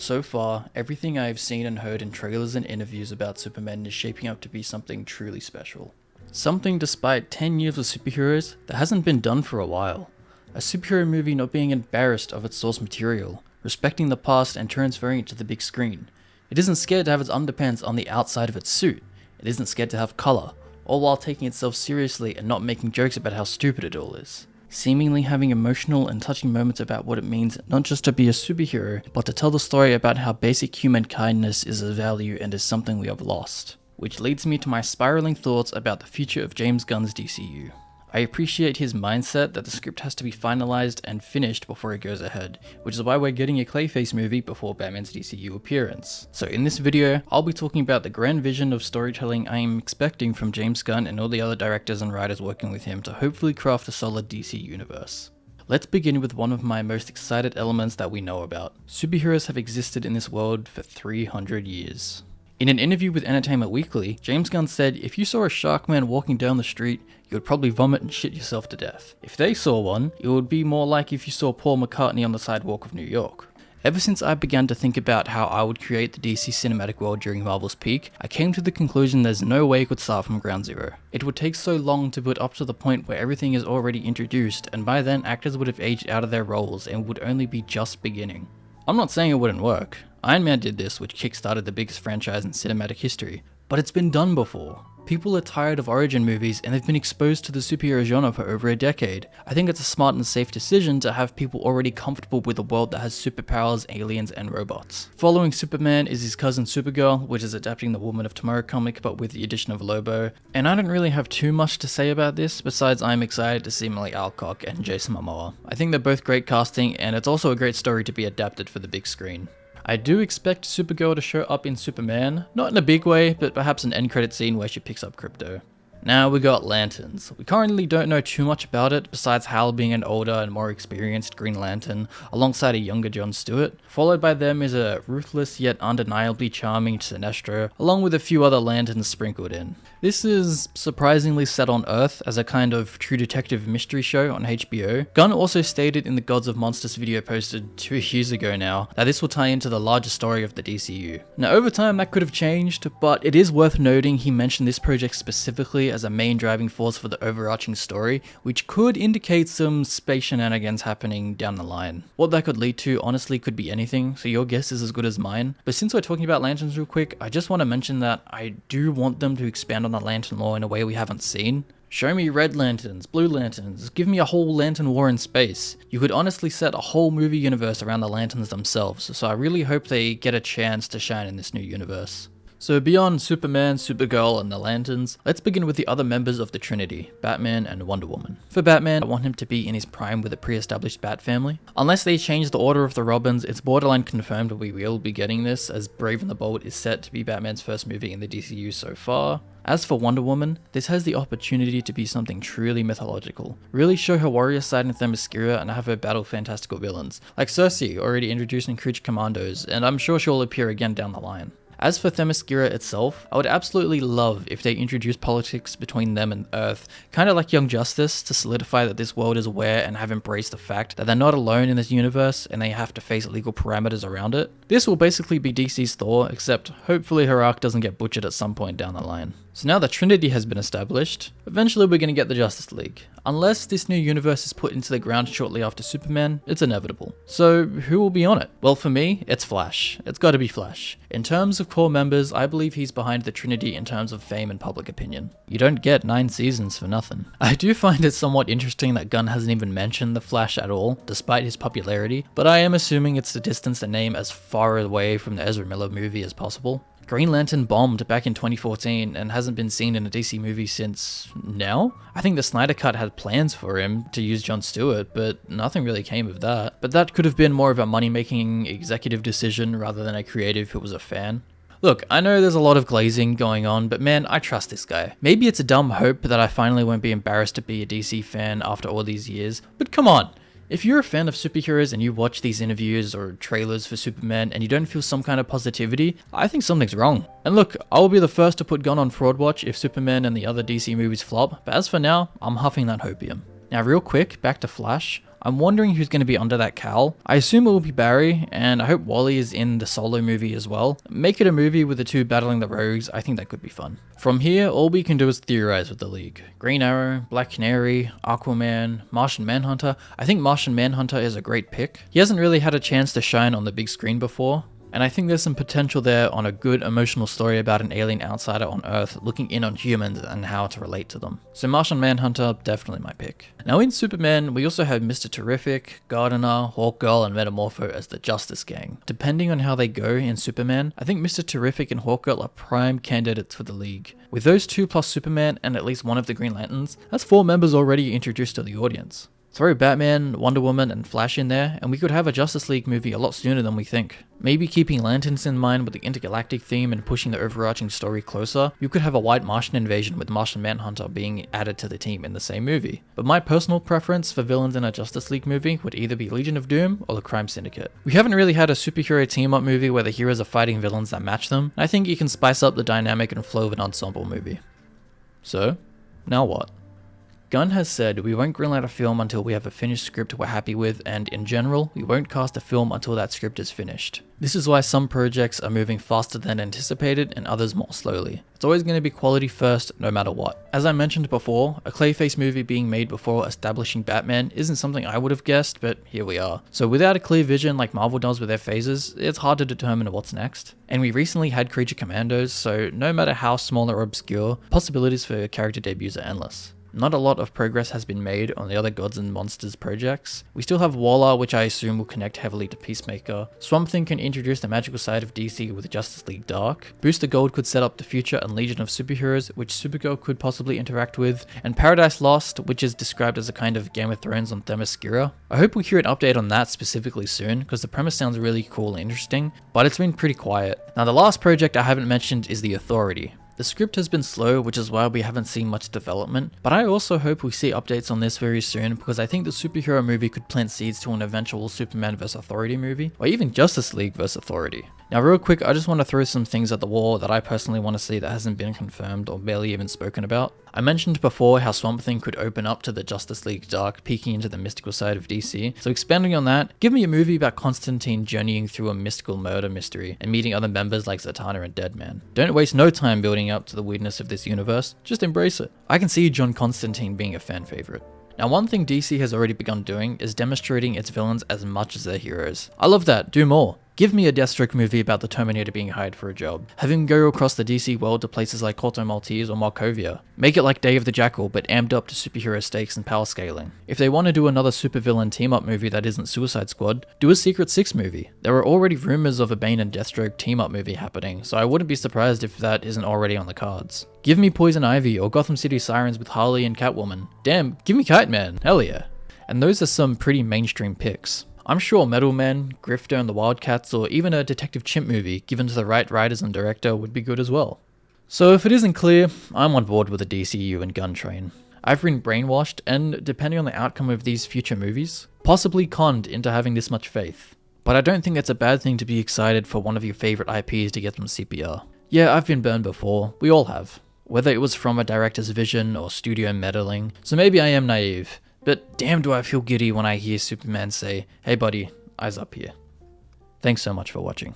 So far, everything I have seen and heard in trailers and interviews about Superman is shaping up to be something truly special. Something despite 10 years of superheroes that hasn't been done for a while. A superhero movie not being embarrassed of its source material, respecting the past and transferring it to the big screen. It isn't scared to have its underpants on the outside of its suit. It isn't scared to have colour, all while taking itself seriously and not making jokes about how stupid it all is. Seemingly having emotional and touching moments about what it means not just to be a superhero, but to tell the story about how basic human kindness is a value and is something we have lost. Which leads me to my spiraling thoughts about the future of James Gunn's DCU. I appreciate his mindset that the script has to be finalized and finished before it goes ahead, which is why we're getting a Clayface movie before Batman's DCU appearance. So in this video, I'll be talking about the grand vision of storytelling I am expecting from James Gunn and all the other directors and writers working with him to hopefully craft a solid DC universe. Let's begin with one of my most excited elements that we know about. Superheroes have existed in this world for 300 years. In an interview with Entertainment Weekly, James Gunn said if you saw a shark man walking down the street, you would probably vomit and shit yourself to death. If they saw one, it would be more like if you saw Paul McCartney on the sidewalk of New York. Ever since I began to think about how I would create the DC cinematic world during Marvel's peak, I came to the conclusion there's no way it could start from ground zero. It would take so long to build up to the point where everything is already introduced, and by then actors would have aged out of their roles and would only be just beginning. I'm not saying it wouldn't work. Iron Man did this, which kickstarted the biggest franchise in cinematic history, but it's been done before. People are tired of origin movies and they've been exposed to the superhero genre for over a decade. I think it's a smart and safe decision to have people already comfortable with a world that has superpowers, aliens, and robots. Following Superman is his cousin Supergirl, which is adapting the Woman of Tomorrow comic but with the addition of Lobo. And I don't really have too much to say about this, besides I'm excited to see Millie Alcock and Jason Momoa. I think they're both great casting, and it's also a great story to be adapted for the big screen. I do expect Supergirl to show up in Superman, not in a big way, but perhaps an end credit scene where she picks up Krypto. Now we got Lanterns. We currently don't know too much about it, besides Hal being an older and more experienced Green Lantern, alongside a younger Jon Stewart. Followed by them is a ruthless yet undeniably charming Sinestro, along with a few other Lanterns sprinkled in. This is surprisingly set on Earth as a kind of True Detective mystery show on HBO. Gunn also stated in the Gods of Monsters video posted 2 years ago now that this will tie into the larger story of the DCU. Now over time that could have changed, but it is worth noting he mentioned this project specifically as a main driving force for the overarching story, which could indicate some space shenanigans happening down the line. What that could lead to honestly could be anything, so your guess is as good as mine. But since we're talking about Lanterns real quick, I just want to mention that I do want them to expand on the Lantern lore in a way we haven't seen. Show me red lanterns, blue lanterns, give me a whole lantern war in space. You could honestly set a whole movie universe around the lanterns themselves, so I really hope they get a chance to shine in this new universe. So beyond Superman, Supergirl, and the Lanterns, let's begin with the other members of the Trinity, Batman and Wonder Woman. For Batman, I want him to be in his prime with a pre-established Bat family. Unless they change the order of the Robins, it's borderline confirmed we will be getting this, as Brave and the Bold is set to be Batman's first movie in the DCU so far. As for Wonder Woman, this has the opportunity to be something truly mythological. Really show her warrior side in Themyscira and have her battle fantastical villains, like Cersei, already introduced in Creature Commandos, and I'm sure she'll appear again down the line. As for Themyscira itself, I would absolutely love if they introduced politics between them and Earth, kinda like Young Justice, to solidify that this world is aware and have embraced the fact that they're not alone in this universe and they have to face legal parameters around it. This will basically be DC's Thor, except hopefully her arc doesn't get butchered at some point down the line. So now the Trinity has been established, eventually we're gonna get the Justice League. Unless this new universe is put into the ground shortly after Superman, it's inevitable. So who will be on it? Well, for me, it's Flash. It's gotta be Flash. In terms of core members, I believe he's behind the Trinity in terms of fame and public opinion. You don't get 9 seasons for nothing. I do find it somewhat interesting that Gunn hasn't even mentioned the Flash at all, despite his popularity, but I am assuming it's to distance the name as far away from the Ezra Miller movie as possible. Green Lantern bombed back in 2014 and hasn't been seen in a DC movie since now? I think the Snyder Cut had plans for him to use Jon Stewart, but nothing really came of that. But that could have been more of a money-making executive decision rather than a creative who was a fan. Look, I know there's a lot of glazing going on, but man, I trust this guy. Maybe it's a dumb hope that I finally won't be embarrassed to be a DC fan after all these years, but come on! If you're a fan of superheroes and you watch these interviews or trailers for Superman and you don't feel some kind of positivity, I think something's wrong. And look, I will be the first to put Gun on Fraud Watch if Superman and the other DC movies flop, but as for now, I'm huffing that hopium. Now real quick, back to Flash. I'm wondering who's going to be under that cowl. I assume it will be Barry, and I hope Wally is in the solo movie as well. Make it a movie with the two battling the rogues, I think that could be fun. From here, all we can do is theorize with the League. Green Arrow, Black Canary, Aquaman, Martian Manhunter. I think Martian Manhunter is a great pick. He hasn't really had a chance to shine on the big screen before, and I think there's some potential there on a good emotional story about an alien outsider on Earth looking in on humans and how to relate to them. So Martian Manhunter, definitely my pick. Now in Superman, we also have Mr. Terrific, Gardener, Hawkgirl, and Metamorpho as the Justice Gang. Depending on how they go in Superman, I think Mr. Terrific and Hawkgirl are prime candidates for the League. With those two plus Superman and at least one of the Green Lanterns, that's 4 members already introduced to the audience. Throw Batman, Wonder Woman, and Flash in there, and we could have a Justice League movie a lot sooner than we think. Maybe keeping Lanterns in mind with the intergalactic theme and pushing the overarching story closer, you could have a white Martian invasion with Martian Manhunter being added to the team in the same movie. But my personal preference for villains in a Justice League movie would either be Legion of Doom or the Crime Syndicate. We haven't really had a superhero team-up movie where the heroes are fighting villains that match them, and I think you can spice up the dynamic and flow of an ensemble movie. So, now what? Gunn has said we won't greenlight a film until we have a finished script we're happy with, and in general, we won't cast a film until that script is finished. This is why some projects are moving faster than anticipated and others more slowly. It's always going to be quality first, no matter what. As I mentioned before, a Clayface movie being made before establishing Batman isn't something I would have guessed, but here we are. So without a clear vision like Marvel does with their phases, it's hard to determine what's next. And we recently had Creature Commandos, so no matter how small or obscure, possibilities for character debuts are endless. Not a lot of progress has been made on the other Gods and Monsters projects. We still have Waller, which I assume will connect heavily to Peacemaker. Swamp Thing can introduce the magical side of DC with Justice League Dark. Booster Gold could set up the future and Legion of Superheroes, which Supergirl could possibly interact with. And Paradise Lost, which is described as a kind of Game of Thrones on Themyscira. I hope we hear an update on that specifically soon, because the premise sounds really cool and interesting, but it's been pretty quiet. Now the last project I haven't mentioned is The Authority. The script has been slow, which is why we haven't seen much development, but I also hope we see updates on this very soon because I think the superhero movie could plant seeds to an eventual Superman vs Authority movie, or even Justice League vs Authority. Now real quick, I just want to throw some things at the wall that I personally want to see that hasn't been confirmed or barely even spoken about. I mentioned before how Swamp Thing could open up to the Justice League Dark, peeking into the mystical side of DC. So expanding on that, give me a movie about Constantine journeying through a mystical murder mystery and meeting other members like Zatanna and Deadman. Don't waste no time building up to the weirdness of this universe, just embrace it. I can see John Constantine being a fan favorite. Now one thing DC has already begun doing is demonstrating its villains as much as their heroes. I love that, do more. Give me a Deathstroke movie about the Terminator being hired for a job. Have him go across the DC world to places like Corto Maltese or Markovia. Make it like Day of the Jackal, but amped up to superhero stakes and power scaling. If they want to do another supervillain team-up movie that isn't Suicide Squad, do a Secret Six movie. There are already rumors of a Bane and Deathstroke team-up movie happening, so I wouldn't be surprised if that isn't already on the cards. Give me Poison Ivy or Gotham City Sirens with Harley and Catwoman. Damn, give me Kite Man, hell yeah. And those are some pretty mainstream picks. I'm sure Metal Man, Grifter and the Wildcats, or even a Detective Chimp movie given to the right writers and director would be good as well. So if it isn't clear, I'm on board with the DCU and Gunn train. I've been brainwashed and, depending on the outcome of these future movies, possibly conned into having this much faith. But I don't think it's a bad thing to be excited for one of your favorite IPs to get some CPR. Yeah, I've been burned before, we all have. Whether it was from a director's vision or studio meddling, so maybe I am naive. But damn do I feel giddy when I hear Superman say, "Hey buddy, eyes up here." Thanks so much for watching.